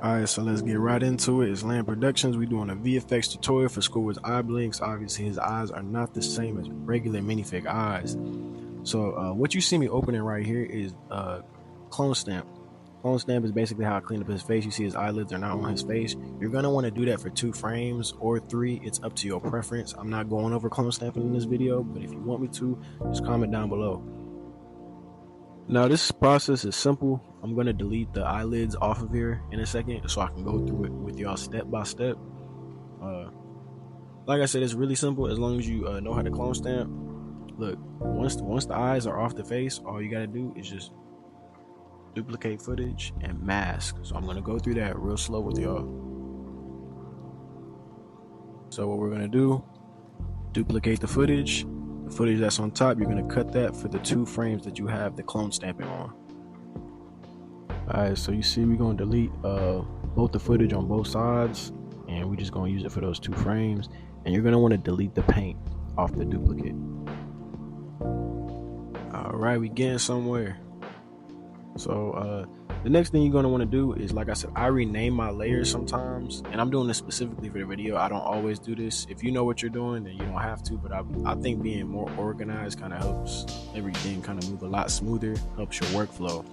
Alright, so let's get right into it. It's L.A.M.B Productions. We're doing a VFX tutorial for Squidward's eye blinks. Obviously, his eyes are not the same as regular minifig eyes. So what you see me opening right here is clone stamp. Clone stamp is basically how I clean up his face. You see his eyelids are not on his face. You're going to want to do that for 2 frames or 3. It's up to your preference. I'm not going over clone stamping in this video, but if you want me to, just comment down below. Now this process is simple. I'm going to delete the eyelids off of here in a second so I can go through it with y'all step by step. Like I said, it's really simple as long as you know how to clone stamp. Look, once the eyes are off the face, all you got to do is just duplicate footage and mask. So I'm going to go through that real slow with y'all. So what we're going to do, duplicate the footage that's on top. You're going to cut that for the 2 frames that you have the clone stamping on. Alright, so you see we're going to delete both the footage on both sides, and we're just going to use it for those 2 frames. And you're going to want to delete the paint off the duplicate. Alright, we getting somewhere. So the next thing you're going to want to do is, like I said, I rename my layers sometimes, and I'm doing this specifically for the video. I don't always do this. If you know what you're doing, then you don't have to, but I think being more organized kind of helps everything kind of move a lot smoother, helps your workflow.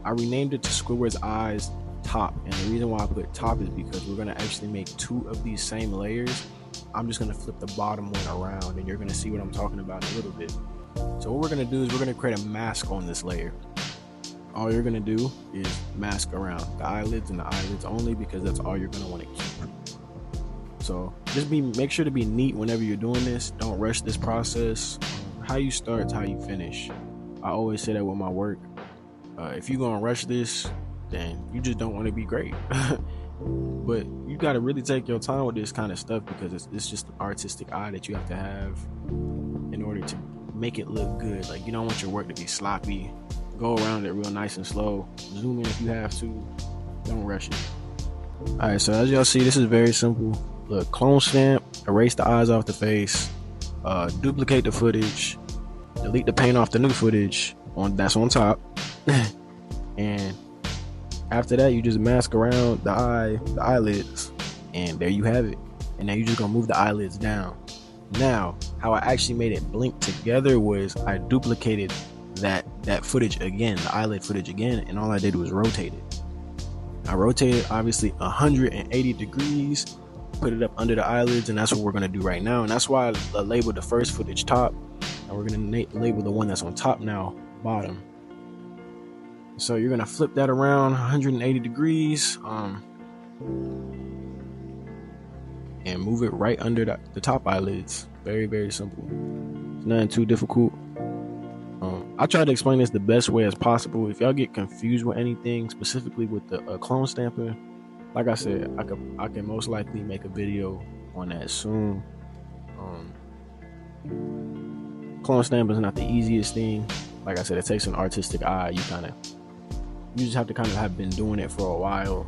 I renamed it to Squidward's eyes top, and the reason why I put top is because we're going to actually make 2 of these same layers. I'm just going to flip the bottom one around, and you're going to see what I'm talking about in a little bit. So what we're going to do is we're going to create a mask on this layer. All you're going to do is mask around the eyelids and the eyelids only, because that's all you're going to want to keep. So just make sure to be neat whenever you're doing this. Don't rush this process. How you start is how you finish. I always say that with my work. If you're going to rush this, then you just don't want to be great. But you got to really take your time with this kind of stuff, because it's just an artistic eye that you have to have in order to make it look good. Like, you don't want your work to be sloppy. Go around it real nice and slow. Zoom in if you have to. Don't rush it. Alright, so as y'all see, this is very simple. Look, clone stamp, erase the eyes off the face, duplicate the footage, delete the paint off the new footage that's on top, and after that you just mask around the eyelids, and there you have it. And now you're just gonna move the eyelids down. Now, how I actually made it blink together was I duplicated that footage again, the eyelid footage again, and all I did was rotate it. I rotated obviously 180 degrees, put it up under the eyelids, and that's what we're going to do right now. And that's why I labeled the first footage top, and we're going to label the one that's on top now bottom. So you're going to flip that around 180 degrees and move it right under the top eyelids. Very, very simple. It's nothing too difficult. I try to explain this the best way as possible. If y'all get confused with anything, specifically with the clone stamping, like I said, I can most likely make a video on that soon. Clone stamping is not the easiest thing. Like I said, it takes an artistic eye. You just have to kind of have been doing it for a while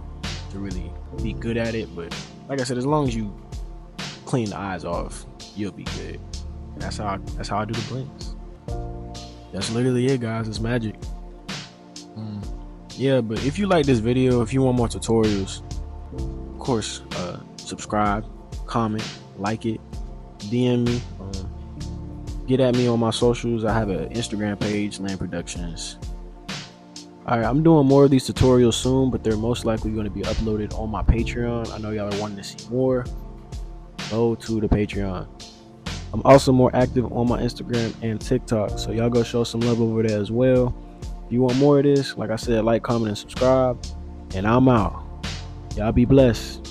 to really be good at it. But like I said, as long as you clean the eyes off, you'll be good. And that's how I do the blinks. That's literally it, guys. It's magic. Yeah, but if you like this video, if you want more tutorials, of course, subscribe, comment, like it, DM me, get at me on my socials. I have an Instagram page, L.A.M Productions. Alright, I'm doing more of these tutorials soon, but they're most likely going to be uploaded on my Patreon. I know y'all are wanting to see more. Go to the Patreon. I'm also more active on my Instagram and TikTok, so y'all go show some love over there as well. If you want more of this, like I said, like, comment, and subscribe. And I'm out. Y'all be blessed.